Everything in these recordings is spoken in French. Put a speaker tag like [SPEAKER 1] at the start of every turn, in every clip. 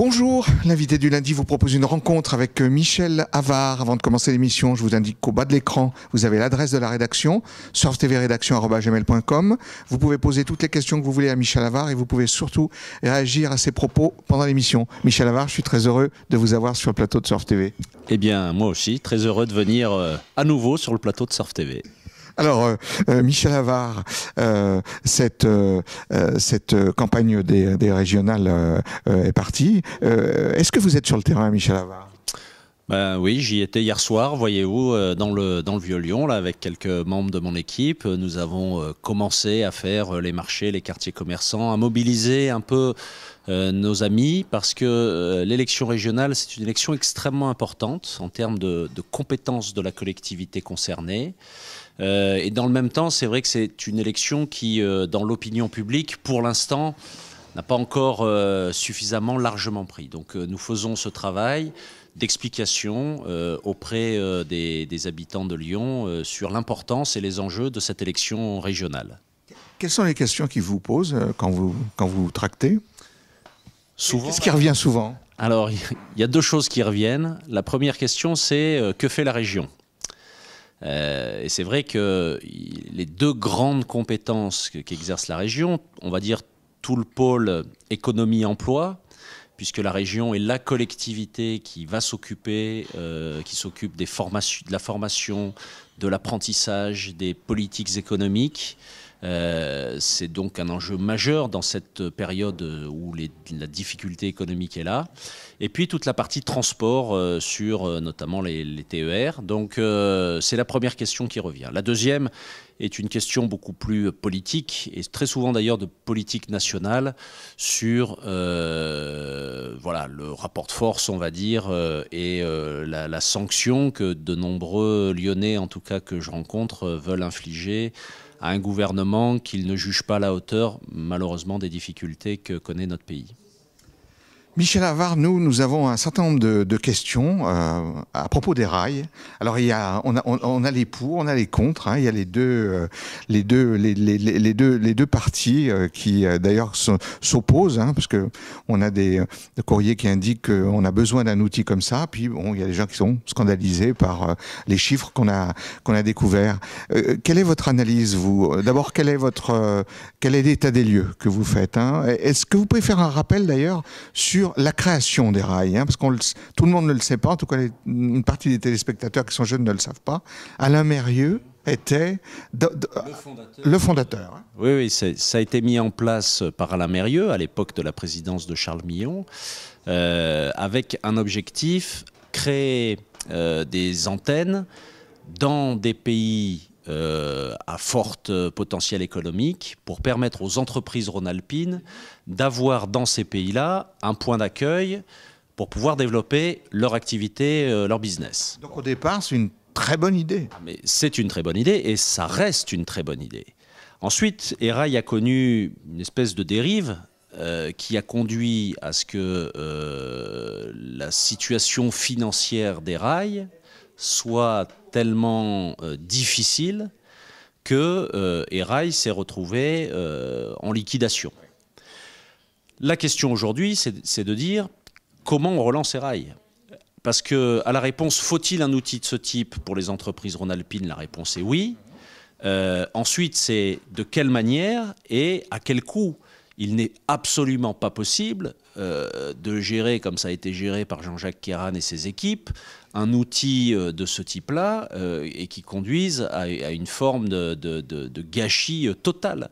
[SPEAKER 1] Bonjour, l'invité du lundi vous propose une rencontre avec Michel Havard. Avant de commencer l'émission, je vous indique qu'au bas de l'écran, vous avez l'adresse de la rédaction, surftvredactions@gmail.com. Vous pouvez poser toutes les questions que vous voulez à Michel Havard et vous pouvez surtout réagir à ses propos pendant l'émission. Michel Havard, je suis très heureux de vous avoir sur le plateau de Surf TV.
[SPEAKER 2] Eh bien, moi aussi, très heureux de venir à nouveau sur le plateau de Surf TV.
[SPEAKER 1] Alors, Michel Havard, cette campagne des régionales est partie. Est-ce que vous êtes sur le terrain, Michel Havard ?
[SPEAKER 2] Ben oui, j'y étais hier soir, voyez-vous, dans le Vieux-Lyon, là, avec quelques membres de mon équipe. Nous avons commencé à faire les marchés, les quartiers commerçants, à mobiliser un peu nos amis, parce que l'élection régionale, c'est une élection extrêmement importante en termes de compétences de la collectivité concernée. Et dans le même temps, c'est vrai que c'est une élection qui, dans l'opinion publique, pour l'instant, n'a pas encore suffisamment largement pris. Donc nous faisons ce travail d'explication auprès des habitants de Lyon sur l'importance et les enjeux de cette élection régionale.
[SPEAKER 1] Quelles sont les questions qu'ils vous posent quand vous tractez ?
[SPEAKER 2] Souvent,
[SPEAKER 1] qu'est-ce qui revient souvent ?
[SPEAKER 2] Alors, il y a deux choses qui reviennent. La première question, c'est que fait la région ? Et c'est vrai que les deux grandes compétences qu'exerce la région, on va dire tout le pôle économie-emploi, puisque la région est la collectivité qui va s'occuper, qui s'occupe de la formation, de l'apprentissage, des politiques économiques. C'est donc un enjeu majeur dans cette période où la difficulté économique est là. Et puis toute la partie transport sur notamment les TER. Donc c'est la première question qui revient. La deuxième est une question beaucoup plus politique, et très souvent d'ailleurs de politique nationale, sur voilà, le rapport de force, on va dire, et la sanction que de nombreux Lyonnais, en tout cas que je rencontre, veulent infliger à un gouvernement qu'ils ne jugent pas à la hauteur, malheureusement, des difficultés que connaît notre pays.
[SPEAKER 1] Michel Havard, nous avons un certain nombre de questions à propos des rails. Alors on a les pour, on a les contre. Hein, il y a les deux parties qui d'ailleurs s'opposent, hein, parce que on a des courriers qui indiquent qu'on a besoin d'un outil comme ça. Puis bon, il y a des gens qui sont scandalisés par les chiffres qu'on a découverts. Quelle est votre analyse, vous ? D'abord, quel est l'état des lieux que vous faites, hein ? Est-ce que vous pouvez faire un rappel d'ailleurs sur la création des rails, hein, parce que tout le monde ne le sait pas, en tout cas une partie des téléspectateurs qui sont jeunes ne le savent pas. Alain Mérieux était le fondateur. Hein.
[SPEAKER 2] Oui, ça a été mis en place par Alain Mérieux à l'époque de la présidence de Charles Millon, avec un objectif, créer des antennes dans des pays à forte potentiel économique pour permettre aux entreprises rhône-alpines d'avoir dans ces pays-là un point d'accueil pour pouvoir développer leur activité, leur business.
[SPEAKER 1] Donc au départ, c'est une très bonne idée.
[SPEAKER 2] Mais c'est une très bonne idée et ça reste une très bonne idée. Ensuite, Erail a connu une espèce de dérive qui a conduit à ce que la situation financière d'Erail soit tellement difficile que Erail s'est retrouvé en liquidation. La question aujourd'hui, c'est de dire comment on relance Erail. Parce que à la réponse, faut-il un outil de ce type pour les entreprises rhône-alpines ? La réponse est oui. Ensuite, c'est de quelle manière et à quel coût ? Il n'est absolument pas possible de gérer, comme ça a été géré par Jean-Jacques Kéran et ses équipes, un outil de ce type-là et qui conduise à une forme de gâchis total.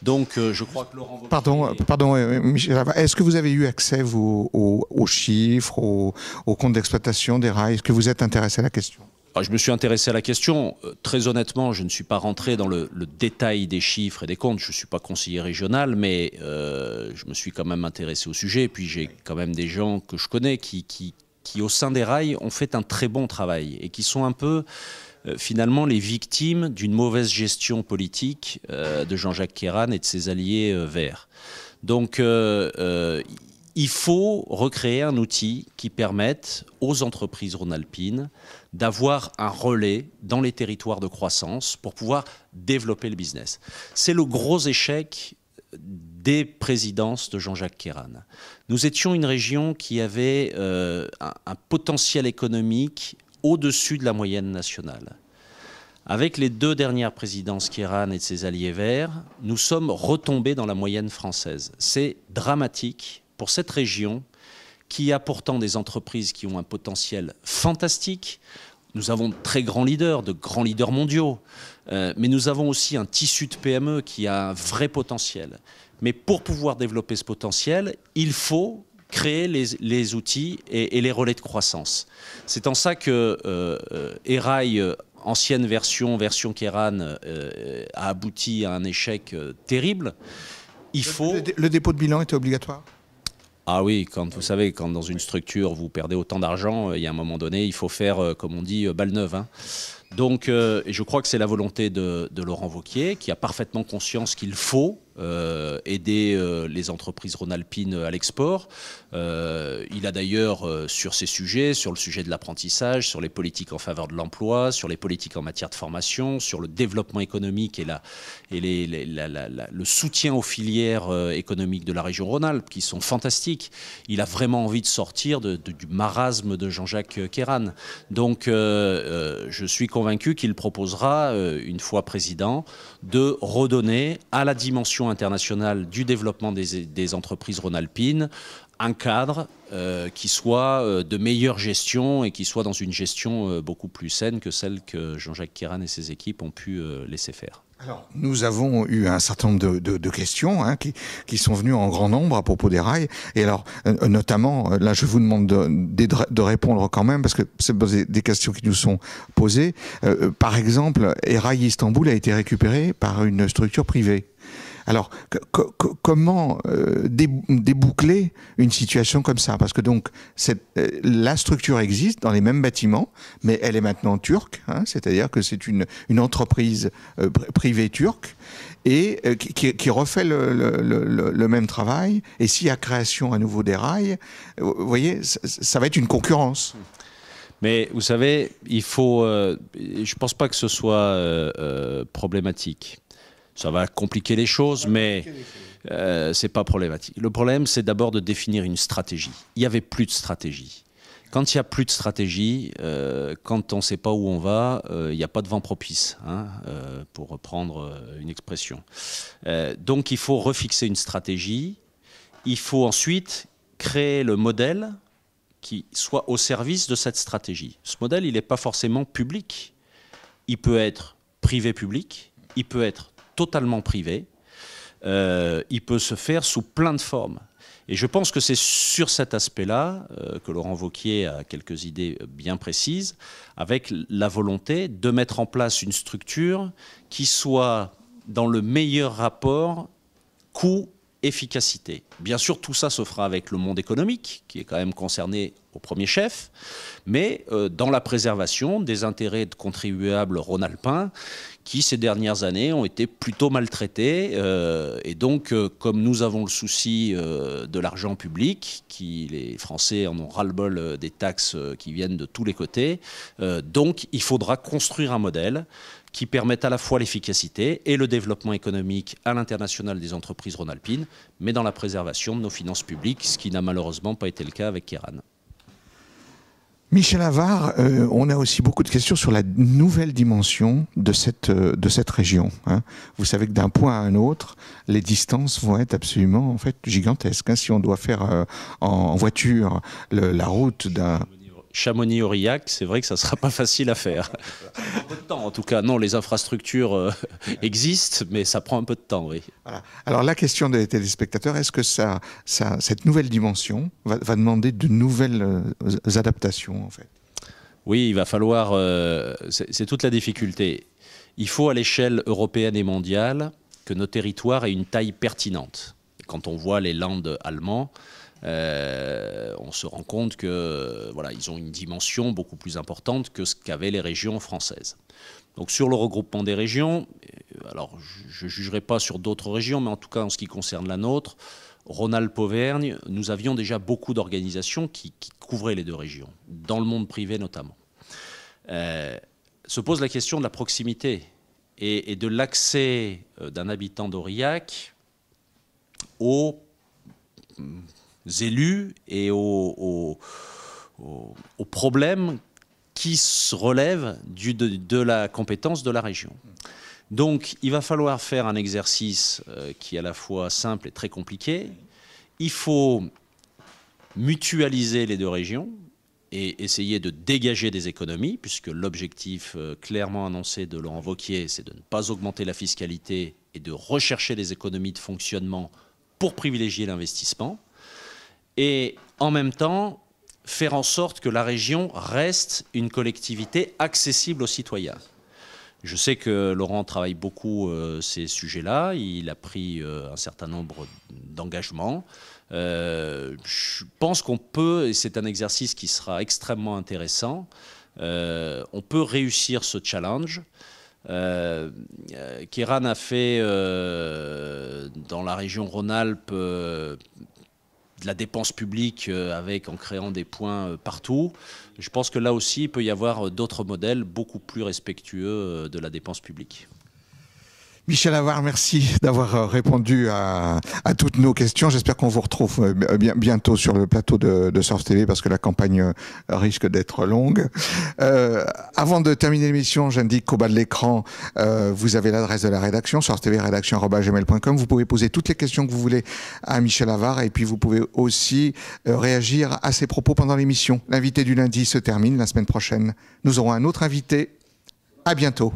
[SPEAKER 2] Donc je crois que Laurent...
[SPEAKER 1] Pardon, Michel, est-ce que vous avez eu accès aux chiffres, aux comptes d'exploitation des rails ? Est-ce que vous êtes intéressé à la question ?
[SPEAKER 2] Je me suis intéressé à la question. Très honnêtement, je ne suis pas rentré dans le détail des chiffres et des comptes. Je ne suis pas conseiller régional, mais je me suis quand même intéressé au sujet. Et puis j'ai quand même des gens que je connais qui, au sein des rails, ont fait un très bon travail et qui sont un peu, finalement, les victimes d'une mauvaise gestion politique de Jean-Jacques Kéran et de ses alliés verts. Donc, il faut recréer un outil qui permette aux entreprises rhône-alpines d'avoir un relais dans les territoires de croissance pour pouvoir développer le business. C'est le gros échec des présidences de Jean-Jacques Kéran. Nous étions une région qui avait un potentiel économique au-dessus de la moyenne nationale. Avec les 2 dernières présidences Kéran et de ses alliés verts, nous sommes retombés dans la moyenne française. C'est dramatique pour cette région qui a pourtant des entreprises qui ont un potentiel fantastique. Nous avons de très grands leaders mondiaux, mais nous avons aussi un tissu de PME qui a un vrai potentiel. Mais pour pouvoir développer ce potentiel, il faut créer les outils et les relais de croissance. C'est en ça que Erail, ancienne version Kéran, a abouti à un échec terrible.
[SPEAKER 1] Le dépôt de bilan était obligatoire ?
[SPEAKER 2] Ah oui, vous savez, quand dans une structure vous perdez autant d'argent, il y a un moment donné, il faut faire, comme on dit, balle neuve. Hein. Donc, je crois que c'est la volonté de Laurent Wauquiez, qui a parfaitement conscience qu'il faut aider les entreprises rhône-alpines à l'export. Il a d'ailleurs, sur ces sujets, sur le sujet de l'apprentissage, sur les politiques en faveur de l'emploi, sur les politiques en matière de formation, sur le développement économique et le soutien aux filières économiques de la région Rhône-Alpes, qui sont fantastiques. Il a vraiment envie de sortir du marasme de Jean-Jacques Kéran. Donc, je suis convaincu qu'il proposera, une fois président, de redonner à la dimension internationale du développement des entreprises rhône-alpines un cadre qui soit de meilleure gestion et qui soit dans une gestion beaucoup plus saine que celle que Jean-Jacques Kéran et ses équipes ont pu laisser faire.
[SPEAKER 1] Alors, nous avons eu un certain nombre de questions qui sont venues en grand nombre à propos des rails. Et alors, notamment, là, je vous demande de répondre quand même, parce que c'est des questions qui nous sont posées. Par exemple, Erail Istanbul a été récupéré par une structure privée. Alors, comment déboucler une situation comme ça? Parce que donc, la structure existe dans les mêmes bâtiments, mais elle est maintenant turque, hein, c'est-à-dire que c'est une entreprise privée turque et qui refait le même travail. Et s'il y a création à nouveau des rails, vous voyez, ça va être une concurrence.
[SPEAKER 2] Mais vous savez, je ne pense pas que ce soit problématique. Ça va compliquer les choses, mais c'est pas problématique. Le problème, c'est d'abord de définir une stratégie. Il n'y avait plus de stratégie. Quand il n'y a plus de stratégie, quand on ne sait pas où on va, il n'y a pas de vent propice, hein, pour reprendre une expression. Donc il faut refixer une stratégie. Il faut ensuite créer le modèle qui soit au service de cette stratégie. Ce modèle, il n'est pas forcément public. Il peut être privé-public, il peut être totalement privé, il peut se faire sous plein de formes. Et je pense que c'est sur cet aspect-là que Laurent Wauquiez a quelques idées bien précises, avec la volonté de mettre en place une structure qui soit dans le meilleur rapport coût-efficacité. Bien sûr, tout ça se fera avec le monde économique, qui est quand même concerné au premier chef, mais dans la préservation des intérêts de contribuables rhône-alpins qui, ces dernières années, ont été plutôt maltraités. Et donc, comme nous avons le souci de l'argent public, les Français en ont ras-le-bol des taxes qui viennent de tous les côtés, donc il faudra construire un modèle qui permette à la fois l'efficacité et le développement économique à l'international des entreprises rhône-alpines, mais dans la préservation de nos finances publiques, ce qui n'a malheureusement pas été le cas avec Kéran.
[SPEAKER 1] Michel Havard, on a aussi beaucoup de questions sur la nouvelle dimension de cette région. Hein. Vous savez que d'un point à un autre, les distances vont être absolument en fait gigantesques. Hein. Si on doit faire en voiture la route d'un
[SPEAKER 2] Chamonix-Aurillac, c'est vrai que ça ne sera pas facile à faire. Ça prend un peu de temps, en tout cas. Non, les infrastructures existent, mais ça prend un peu de temps, oui.
[SPEAKER 1] Voilà. Alors la question des téléspectateurs, est-ce que cette nouvelle dimension va demander de nouvelles adaptations, en fait?
[SPEAKER 2] Oui, il va falloir... c'est toute la difficulté. Il faut, à l'échelle européenne et mondiale, que nos territoires aient une taille pertinente. Quand on voit les landes allemands, on se rend compte que voilà, ils ont une dimension beaucoup plus importante que ce qu'avaient les régions françaises. Donc sur le regroupement des régions, alors je ne jugerai pas sur d'autres régions, mais en tout cas en ce qui concerne la nôtre, Rhône-Alpes-Auvergne, nous avions déjà beaucoup d'organisations qui couvraient les deux régions, dans le monde privé notamment. Se pose la question de la proximité et de l'accès d'un habitant d'Aurillac aux élus et aux problèmes qui se relèvent de la compétence de la région. Donc, il va falloir faire un exercice qui est à la fois simple et très compliqué. Il faut mutualiser les deux régions et essayer de dégager des économies, puisque l'objectif clairement annoncé de Laurent Wauquiez, c'est de ne pas augmenter la fiscalité et de rechercher des économies de fonctionnement pour privilégier l'investissement. Et en même temps, faire en sorte que la région reste une collectivité accessible aux citoyens. Je sais que Laurent travaille beaucoup ces sujets-là. Il a pris un certain nombre d'engagements. Je pense qu'on peut, et c'est un exercice qui sera extrêmement intéressant, on peut réussir ce challenge. Kéran a fait dans la région Rhône-Alpes de la dépense publique en créant des points partout. Je pense que là aussi, il peut y avoir d'autres modèles beaucoup plus respectueux de la dépense publique.
[SPEAKER 1] Michel Avare, merci d'avoir répondu à toutes nos questions. J'espère qu'on vous retrouve bientôt sur le plateau de Surf TV parce que la campagne risque d'être longue. Avant de terminer l'émission, j'indique qu'au bas de l'écran, vous avez l'adresse de la rédaction, surftvrédaction@gmail.com. Vous pouvez poser toutes les questions que vous voulez à Michel Avare et puis vous pouvez aussi réagir à ses propos pendant l'émission. L'invité du lundi se termine. La semaine prochaine, nous aurons un autre invité. À bientôt.